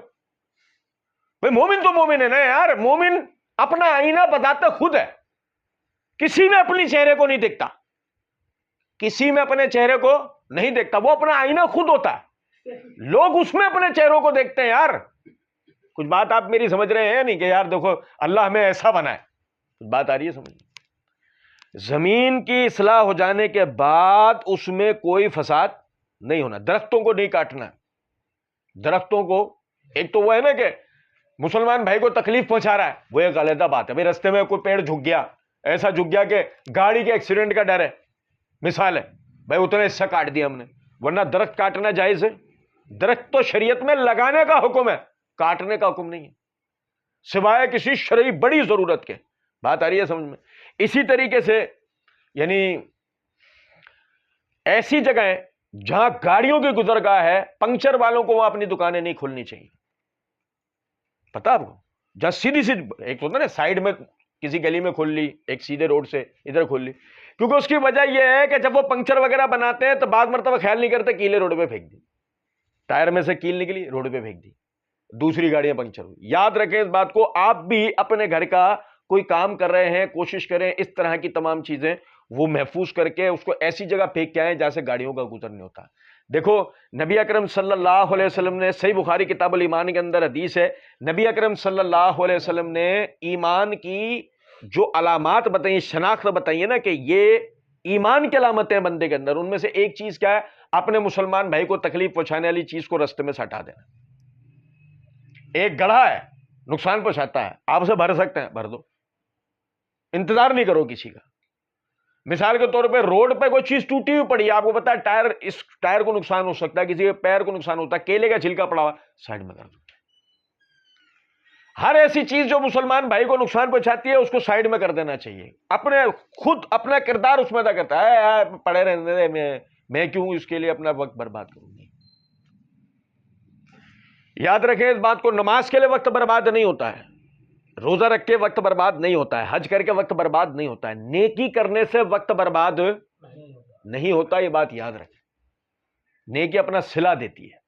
بھائی مومن تو مومن ہے نا یار. مومن اپنا آئینہ بتاتا خود ہے. کسی میں اپنی چہرے کو نہیں دیکھتا، کسی میں اپنے چہرے کو نہیں دیکھتا. وہ اپنا آئینہ خود ہوتا ہے. لوگ اس میں اپنے چہروں کو دیکھتے ہیں. یار کچھ بات آپ میری سمجھ رہے ہیں نہیں کہ یار دیکھو اللہ ہمیں ایسا بنا ہے. کچھ بات آ رہی ہے سمجھ؟ زمین کی اصلاح ہو جانے کے بعد اس میں کوئی فساد نہیں ہونا. درختوں کو نہیں کاٹنا. درختوں کو، ایک تو وہ ہے نا کہ مسلمان بھائی کو تکلیف پہنچا رہا ہے، وہ ایک علیحدہ بات ہے. بھائی رستے میں کوئی پیڑ جھک گیا، ایسا جھک گیا کہ گاڑی کے ایکسیڈنٹ کا ڈر ہے، مثال ہے، بھائی اتنے حصہ کاٹ دیا ہم نے. ورنہ درخت کاٹنا جائز ہے. درخت تو شریعت میں لگانے کا حکم ہے، کاٹنے کا حکم نہیں ہے، سوائے کسی شرعی بڑی ضرورت کے. بات آ رہی ہے سمجھ میں؟ اسی طریقے سے یعنی ایسی جگہیں جہاں گاڑیوں کی گزرگاہ ہے، پنکچر والوں کو وہاں اپنی دکانیں نہیں کھولنی چاہیے. پتا آپ کو؟ جہاں سیدھی ایک ہوتا ہے نا سائیڈ میں کسی گلی میں کھول لی، ایک سیدھے روڈ سے ادھر کھول لی. کیونکہ اس کی وجہ یہ ہے کہ جب وہ پنکچر وغیرہ بناتے ہیں تو بعض مرتبہ خیال نہیں کرتے، کیلے روڈ پہ پھینک دی، ٹائر میں سے کیل نکلی روڈ پہ پھینک دی، دوسری گاڑیاں پنکچر ہوئی. یاد رکھیں اس بات کو. آپ بھی اپنے گھر کا کوئی کام کر رہے ہیں، کوشش کریں اس طرح کی تمام چیزیں وہ محفوظ کر کے اس کو ایسی جگہ پھینک کے آئیں جہاں سے گاڑیوں کا گزر نہیں ہوتا. دیکھو نبی اکرم صلی اللہ علیہ وسلم نے، صحیح بخاری کتاب الایمان کے اندر حدیث ہے، نبی اکرم صلی اللہ علیہ وسلم نے ایمان کی جو علامات بتائیں، شناخت بتائیے نا کہ یہ ایمان کی علامتیں بندے کے اندر، ان میں سے ایک چیز کیا ہے؟ اپنے مسلمان بھائی کو تکلیف پہنچانے والی چیز کو رستے میں سے ہٹا دینا. ایک گڑھا ہے نقصان پہنچاتا ہے، آپ اسے بھر سکتے ہیں، بھر دو، انتظار نہیں کرو کسی کا. مثال کے طور پہ روڈ پہ کوئی چیز ٹوٹی ہوئی پڑی ہے، آپ کو پتا ہے ٹائر، اس ٹائر کو نقصان ہو سکتا ہے، کسی کے پیر کو نقصان ہوتا ہے، کیلے کا چھلکا پڑا ہوا، سائڈ میں کر دو. ہر ایسی چیز جو مسلمان بھائی کو نقصان پہنچاتی ہے اس کو سائڈ میں کر دینا چاہیے. اپنے خود اپنا کردار اس میں ادا کرتا ہے، پڑے رہنے دے، میں کیوں اس کے لیے اپنا وقت برباد کروں گی. یاد رکھیں اس بات کو، نماز کے لیے وقت برباد نہیں ہوتا ہے، روزہ رکھ کے وقت برباد نہیں ہوتا ہے، حج کر کے وقت برباد نہیں ہوتا ہے، نیکی کرنے سے وقت برباد نہیں ہوتا. یہ بات یاد رکھیں. نیکی اپنا صلہ دیتی ہے،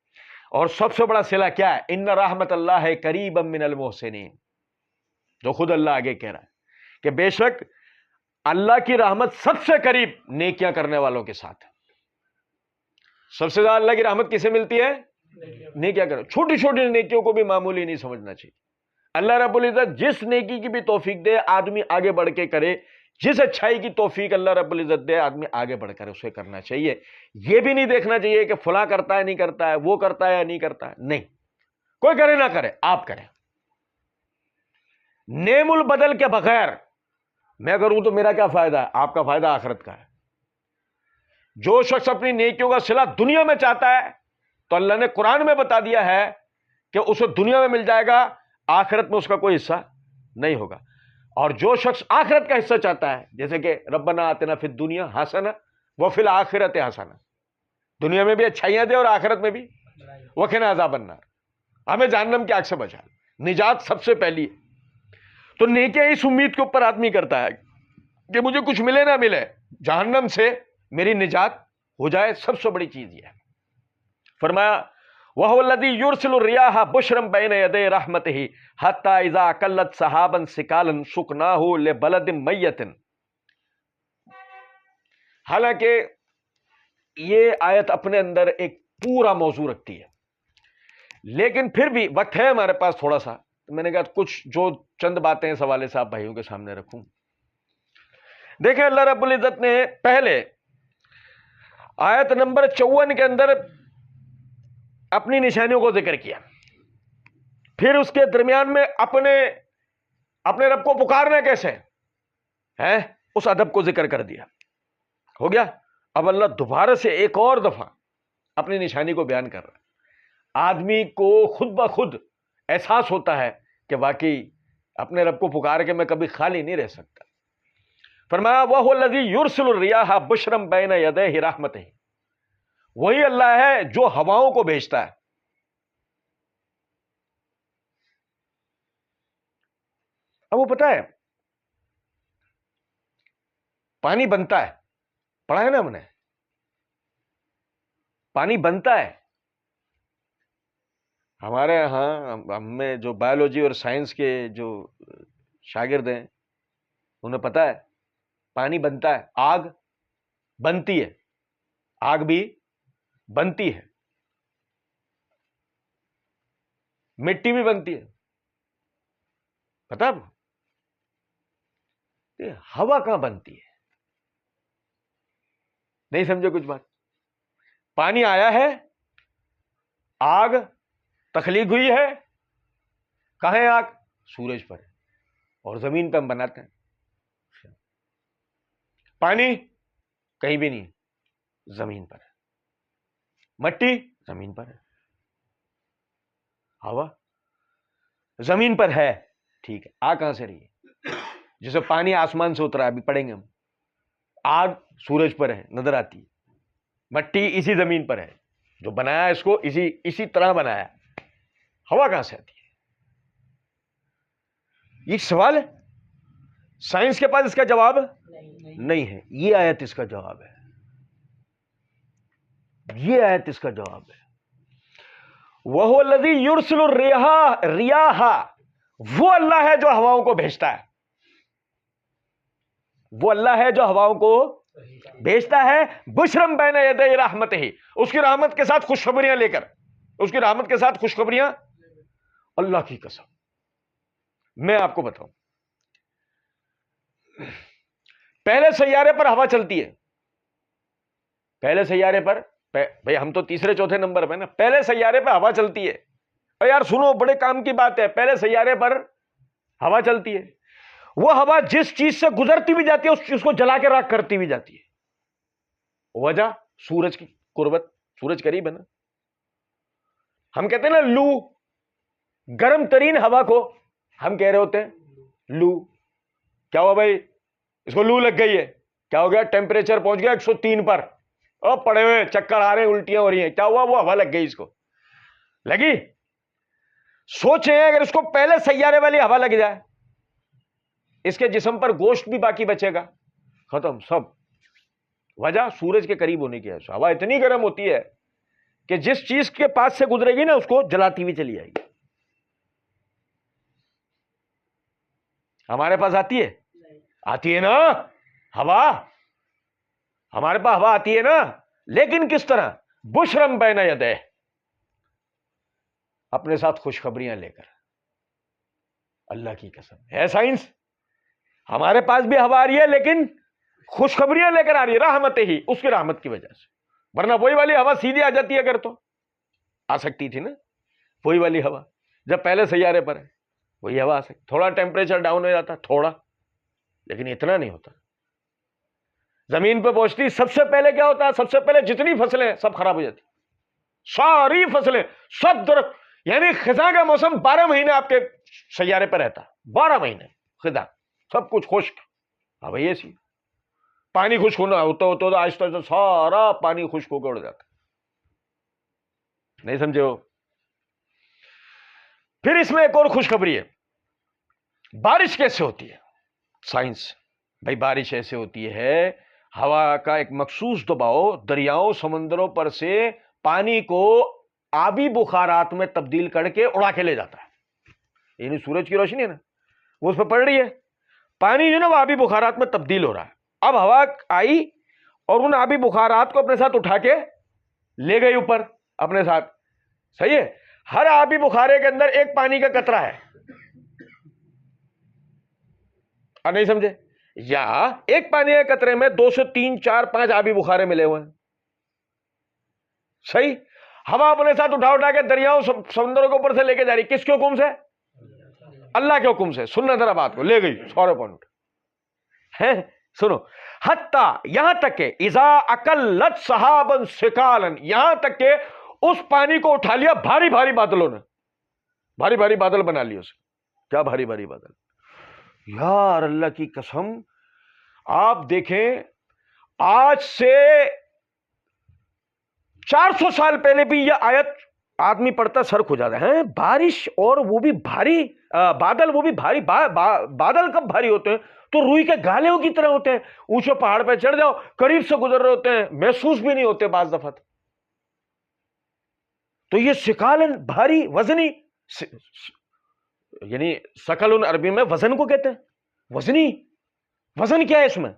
اور سب سے بڑا صلہ کیا ہے؟ ان رحمت اللہ قریب من المحسنین، جو خود اللہ آگے کہہ رہا ہے کہ بے شک اللہ کی رحمت سب سے قریب نیکیاں کرنے والوں کے ساتھ ہے. سب سے زیادہ اللہ کی رحمت کسے ملتی ہے؟ نیکیاں کرو. چھوٹی چھوٹی نیکیوں کو بھی معمولی نہیں سمجھنا چاہیے. اللہ رب العزت جس نیکی کی بھی توفیق دے آدمی آگے بڑھ کے کرے، جس اچھائی کی توفیق اللہ رب العزت دے آدمی آگے بڑھ کر اسے کرنا چاہیے. یہ بھی نہیں دیکھنا چاہیے کہ فلاں کرتا ہے نہیں کرتا ہے، وہ کرتا ہے یا نہیں کرتا ہے. نہیں، کوئی کرے نہ کرے، آپ کریں. نعم البدل کے بغیر میں کروں تو میرا کیا فائدہ ہے؟ آپ کا فائدہ آخرت کا ہے. جو شخص اپنی نیکیوں کا صلہ دنیا میں چاہتا ہے تو اللہ نے قرآن میں بتا دیا ہے کہ اسے دنیا میں مل جائے گا، آخرت میں اس کا کوئی حصہ نہیں ہوگا. اور جو شخص آخرت کا حصہ چاہتا ہے، جیسے کہ ربنا آتنا فی الدنیا حسنہ وفی الآخرۃ حسنہ، دنیا میں بھی اچھائیاں دے اور آخرت میں بھی وقنا عذاب النار، ہمیں جہنم کی آگ سے بچا. نجات سب سے پہلی ہے. تو نیکیاں اس امید کے اوپر آدمی کرتا ہے کہ مجھے کچھ ملے نہ ملے، جہنم سے میری نجات ہو جائے. سب سے بڑی چیز یہ ہے. فرمایا وَهُوَ الَّذِي يُرْسِلُ الرِّيَاحَ بُشْرًا بَيْنَ يَدَيْ رَحْمَتِهِ حَتَّى إِذَا أَقَلَّتْ سَحَابًا ثِقَالًا سُقْنَاهُ لِبَلَدٍ مَيِّتٍ. حالانکہ یہ آیت اپنے اندر ایک پورا موضوع رکھتی ہے. لیکن پھر بھی وقت ہے ہمارے پاس تھوڑا سا، تو میں نے کہا کچھ جو چند باتیں اس حوالے سے آپ بھائیوں کے سامنے رکھوں. دیکھیں اللہ رب العزت نے پہلے آیت نمبر 54 کے اندر اپنی نشانیوں کو ذکر کیا، پھر اس کے درمیان میں اپنے رب کو پکارنا کیسے ہے اس ادب کو ذکر کر دیا. ہو گیا. اب اللہ دوبارہ سے ایک اور دفعہ اپنی نشانی کو بیان کر رہا ہے. آدمی کو خود بخود احساس ہوتا ہے کہ واقعی اپنے رب کو پکار کے میں کبھی خالی نہیں رہ سکتا. فرمایا وَهُوَ الَّذِي يُرْسِلُ الرِّيَاحَ بُشْرًا بَيْنَ يَدَيْهِ رَحْمَتِهِ، وہی اللہ ہے جو ہواؤں کو بھیجتا ہے. اب وہ پتہ ہے پانی بنتا ہے، پڑھا ہے نا ہم نے، پانی بنتا ہے. ہمارے ہاں ہم میں جو بایولوجی اور سائنس کے جو شاگرد ہیں انہیں پتا ہے پانی بنتا ہے، آگ بنتی ہے، آگ بھی بنتی ہے، مٹی بھی بنتی ہے. پتا آپ ہوا کہاں بنتی ہے؟ نہیں سمجھے کچھ بات؟ پانی آیا ہے، آگ تخلیق ہوئی ہے، کہاں ہے آگ؟ سورج پر ہے، اور زمین پہ ہم بناتے ہیں. پانی کہیں بھی نہیں، زمین پر ہے. مٹی زمین پر ہے، ہوا زمین پر ہے. ٹھیک ہے، آگ کہاں سے رہی ہے؟ جیسے پانی آسمان سے اترا، ابھی پڑھیں گے ہم. آگ سورج پر ہے، نظر آتی ہے. مٹی اسی زمین پر ہے، جو بنایا اس کو اسی طرح بنایا. ہوا کہاں سے آتی ہے؟ یہ سوال ہے، سائنس کے پاس اس کا جواب نہیں ہے. یہ آیت اس کا جواب ہے، یہ آیت اس کا جواب ہے. وَهُوَ الَّذِي يُرْسِلُ الرِّيَاحَ، وہ اللہ ہے جو ہواؤں کو بھیجتا ہے. وہ اللہ ہے جو ہواؤں کو بھیجتا ہے. بشرم بین یدی رحمتہ، اس کی رحمت کے ساتھ خوشخبریاں لے کر، اس کی رحمت کے ساتھ خوشخبریاں. اللہ کی قسم میں آپ کو بتاؤں، پہلے سیارے پر ہوا چلتی ہے، پہلے سیارے پر بھئی ہم تو تیسرے چوتھے نمبر پہ نا، پہلے سیارے پہ ہوا چلتی ہے. اور یار سنو، بڑے کام کی بات ہے، پہلے سیارے پر ہوا چلتی ہے. وہ ہوا جس چیز سے گزرتی بھی جاتی ہے اس چیز کو جلا کے راکھ کرتی بھی جاتی ہے. وجہ سورج کی قربت، سورج قریب ہے نا. ہم کہتے ہیں نا لو، گرم ترین ہوا کو ہم کہہ رہے ہوتے ہیں لو. کیا ہوا بھائی؟ اس کو لو لگ گئی ہے. کیا ہو گیا؟ ٹیمپریچر پہنچ گیا 103 پر، اور پڑے ہوئے چکر آ رہے ہیں، الٹیاں ہو رہی ہیں. کیا ہوا؟ وہ ہوا لگ گئی، اس کو لگی. سوچیں اگر اس کو پہلے سیارے والی ہوا لگ جائے، اس کے جسم پر گوشت بھی باقی بچے گا، ختم سب. وجہ سورج کے قریب ہونے کی ہے. ہوا اتنی گرم ہوتی ہے کہ جس چیز کے پاس سے گزرے گی نا اس کو جلاتی ہوئی چلی جائے گی. ہمارے پاس آتی ہے؟ آتی ہے نا ہوا، ہمارے پاس ہوا آتی ہے نا، لیکن کس طرح؟ بشرم بین یدہ، اپنے ساتھ خوشخبریاں لے کر. اللہ کی قسم ہے سائنس، ہمارے پاس بھی ہوا آ رہی ہے لیکن خوشخبریاں لے کر آ رہی ہے. رحمت ہی، اس کی رحمت کی وجہ سے. ورنہ وہی والی ہوا سیدھی آ جاتی ہے، اگر تو آ سکتی تھی نا وہی والی ہوا. جب پہلے سیارے پر ہے وہی ہوا آ سکتی. تھوڑا ٹیمپریچر ڈاؤن ہو جاتا، تھوڑا، لیکن اتنا نہیں ہوتا. زمین پہ پہنچتی سب سے پہلے کیا ہوتا ہے؟ سب سے پہلے جتنی فصلیں سب خراب ہو جاتی، ساری فصلیں، سب درخت. یعنی خزاں کا موسم 12 مہینے آپ کے سیارے پہ رہتا، 12 مہینے خزاں، سب کچھ خشک. ہاں بھائی ایسی پانی خشک ہونا ہوتا ہوتا تو آہستہ آہستہ سارا پانی خشک ہو کے اڑ جاتا. نہیں سمجھے ہو؟ پھر اس میں ایک اور خوشخبری ہے. بارش کیسے ہوتی ہے؟ سائنس بھائی بارش ایسے ہوتی ہے، ہوا کا ایک مخصوص دباؤ دریاؤں سمندروں پر سے پانی کو آبی بخارات میں تبدیل کر کے اڑا کے لے جاتا ہے. یعنی سورج کی روشنی ہے نا، وہ اس پہ پڑ رہی ہے، پانی جو نا وہ آبی بخارات میں تبدیل ہو رہا ہے. اب ہوا آئی اور ان آبی بخارات کو اپنے ساتھ اٹھا کے لے گئی اوپر اپنے ساتھ. صحیح ہے. ہر آبی بخارے کے اندر ایک پانی کا قطرہ ہے، نہیں سمجھے؟ یا ایک پانی کے قطرے میں 200 3 4 5 آبی بخارے ملے ہوئے ہیں، صحیح؟ ہوا اپنے ساتھ اٹھا اٹھا کے دریاؤں سمندروں کے اوپر سے لے کے جا رہی، کس کے حکم سے؟ اللہ کے حکم سے. سننا ذرا بات کو، لے گئی 100 پوائنٹ ہے. سنو، حتی یہاں تک کہ اذا اقلت سحابا ثقالا، یہاں تک کہ اس پانی کو اٹھا لیا بھاری بھاری بادلوں نے، بھاری بھاری بادل بنا لیے اسے. کیا بھاری بھاری بادل؟ یار اللہ کی قسم، آپ دیکھیں آج سے 400 سال پہلے بھی یہ آیت آدمی پڑھتا سر کھو جاتا ہے. بارش اور وہ بھی بھاری بادل، وہ بھی بھاری بادل کب بھاری ہوتے ہیں؟ تو روئی کے گالوں کی طرح ہوتے ہیں، اونچے پہاڑ پہ چڑھ جاؤ قریب سے گزر رہے ہوتے ہیں، محسوس بھی نہیں ہوتے بعض دفعہ. تو یہ ثقالن بھاری وزنی، یعنی ثقل عربی میں وزن کو کہتے ہیں. وزنی، وزن کیا ہے اس میں؟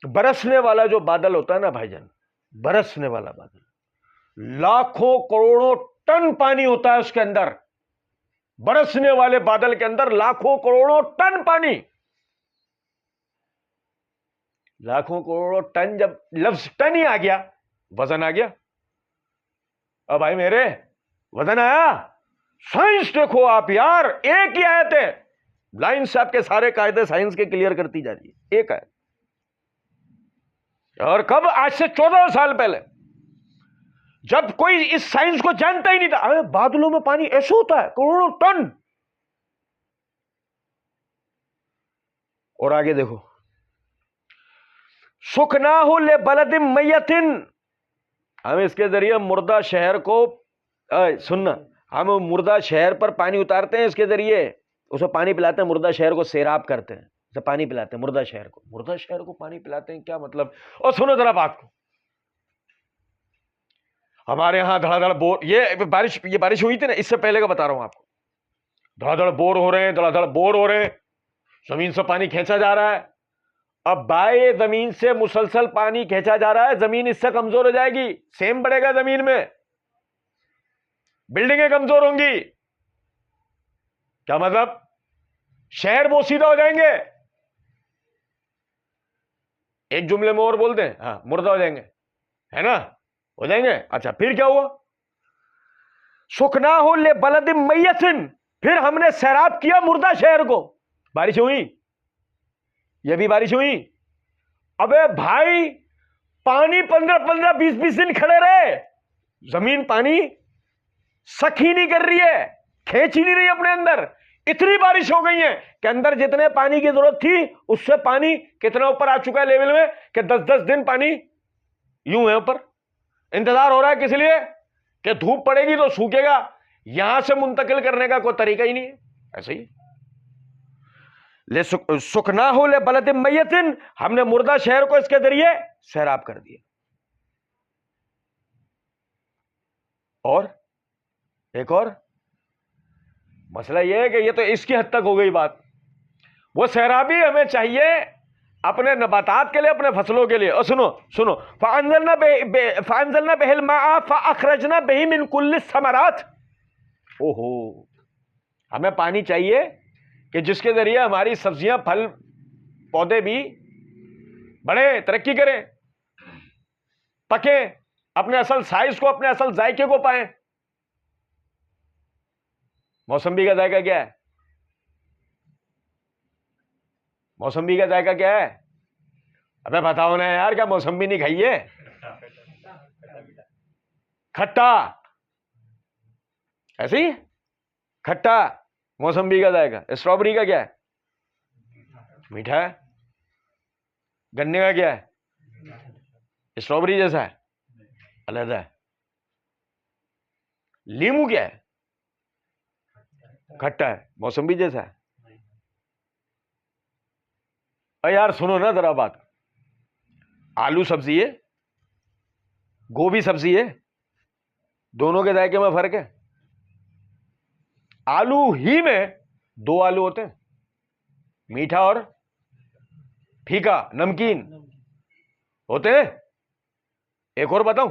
برسنے والا جو بادل ہوتا ہے نا بھائی جان، برسنے والا بادل، لاکھوں کروڑوں ٹن پانی ہوتا ہے اس کے اندر. برسنے والے بادل کے اندر لاکھوں کروڑوں ٹن پانی، لاکھوں کروڑوں ٹن. جب لفظ ٹن ہی آ گیا، وزن آ گیا. اب بھائی میرے وزن آیا. سائنس دیکھو آپ یار، ایک ہی آیت ہے، لائن سے آپ کے سارے قاعدے سائنس کے کلیئر کرتی جا رہی ہے، ایک آیت. اور کب؟ آج سے 14 سال پہلے، جب کوئی اس سائنس کو جانتا ہی نہیں تھا. بادلوں میں پانی ایسے ہوتا ہے کروڑوں ٹن. اور آگے دیکھو، سکناہ لبلد میت، ہم اس کے ذریعے مردہ شہر کو، سننا، ہم مردہ شہر پر پانی اتارتے ہیں، اس کے ذریعے اسے پانی پلاتے ہیں، مردہ شہر کو سیراب کرتے ہیں، اسے پانی پلاتے ہیں مردہ شہر کو. مردہ شہر کو پانی پلاتے ہیں، کیا مطلب؟ اور سنو ذرا بات کو، ہمارے یہاں دھڑا دھڑ بور، یہ بارش ہوئی تھی نا، اس سے پہلے کا بتا رہا ہوں آپ کو. دھڑا دھڑ بور ہو رہے ہیں، دھڑا دھڑ بور ہو رہے ہیں، زمین سے پانی کھینچا جا رہا ہے. اب بھائی زمین سے مسلسل پانی کھینچا جا رہا ہے، زمین اس سے کمزور ہو جائے گی، سیم بڑھے گا زمین میں، بلڈنگیں کمزور ہوں گی. کیا مطلب؟ شہر بوسیدہ ہو جائیں گے. ایک جملے میں اور بول دیں، ہاں، مردہ ہو جائیں گے، ہے نا؟ ہو جائیں گے. اچھا پھر کیا ہوا؟ سکناہ لبلد میت، پھر ہم نے سیراب کیا مردہ شہر کو. بارش ہوئی، یہ بھی بارش ہوئی. ابے بھائی پانی 15 20 دن کھڑے رہے، زمین پانی سک ہی نہیں کر رہی ہے، کھینچ ہی نہیں رہی اپنے اندر. اتنی بارش ہو گئی ہے کہ اندر جتنے پانی کی ضرورت تھی اس سے پانی کتنا اوپر آ چکا ہے لیول میں، کہ 10 دن پانی یوں ہے اوپر. انتظار ہو رہا ہے کس لیے؟ کہ دھوپ پڑے گی تو سوکھے گا، یہاں سے منتقل کرنے کا کوئی طریقہ ہی نہیں ہے. ایسے ہی سکناہ لبلد میت، ہم نے مردہ شہر کو اس کے ذریعے سیراب کر دیا. اور ایک اور مسئلہ یہ ہے کہ یہ تو اس کی حد تک ہو گئی بات. وہ سیرابی ہمیں چاہیے اپنے نباتات کے لیے، اپنے فصلوں کے لیے. اور سنو فانزلنا به الماء فاخرجنا به من كل الثمرات. اوہو، ہمیں پانی چاہیے کہ جس کے ذریعے ہماری سبزیاں، پھل، پودے بھی بڑھیں، ترقی کریں، پکیں، اپنے اصل سائز کو، اپنے اصل ذائقے کو پائیں. موسمبی کا ذائقہ کیا ہے؟ موسمبی کا ذائقہ کیا ہے؟ ابے بتاؤ نا یار، کیا موسمبی نہیں کھائیے؟ کھٹا، ایسے ہی کھٹا موسمبی کا ذائقہ. اسٹرابری کا کیا ہے؟ میٹھا ہے. گنے کا کیا ہے؟ اسٹرابری جیسا ہے، علیحدہ ہے. لیمو کیا ہے؟ کھٹا ہے، موسمبی جیسا ہے. یار سنو نا ذرا بات، آلو سبزی ہے، گوبھی سبزی ہے، دونوں کے ذائقے میں فرق ہے. آلو ہی میں 2 آلو ہوتے ہیں، میٹھا اور پھیکا، نمکین ہوتے ہیں. ایک اور بتاؤں،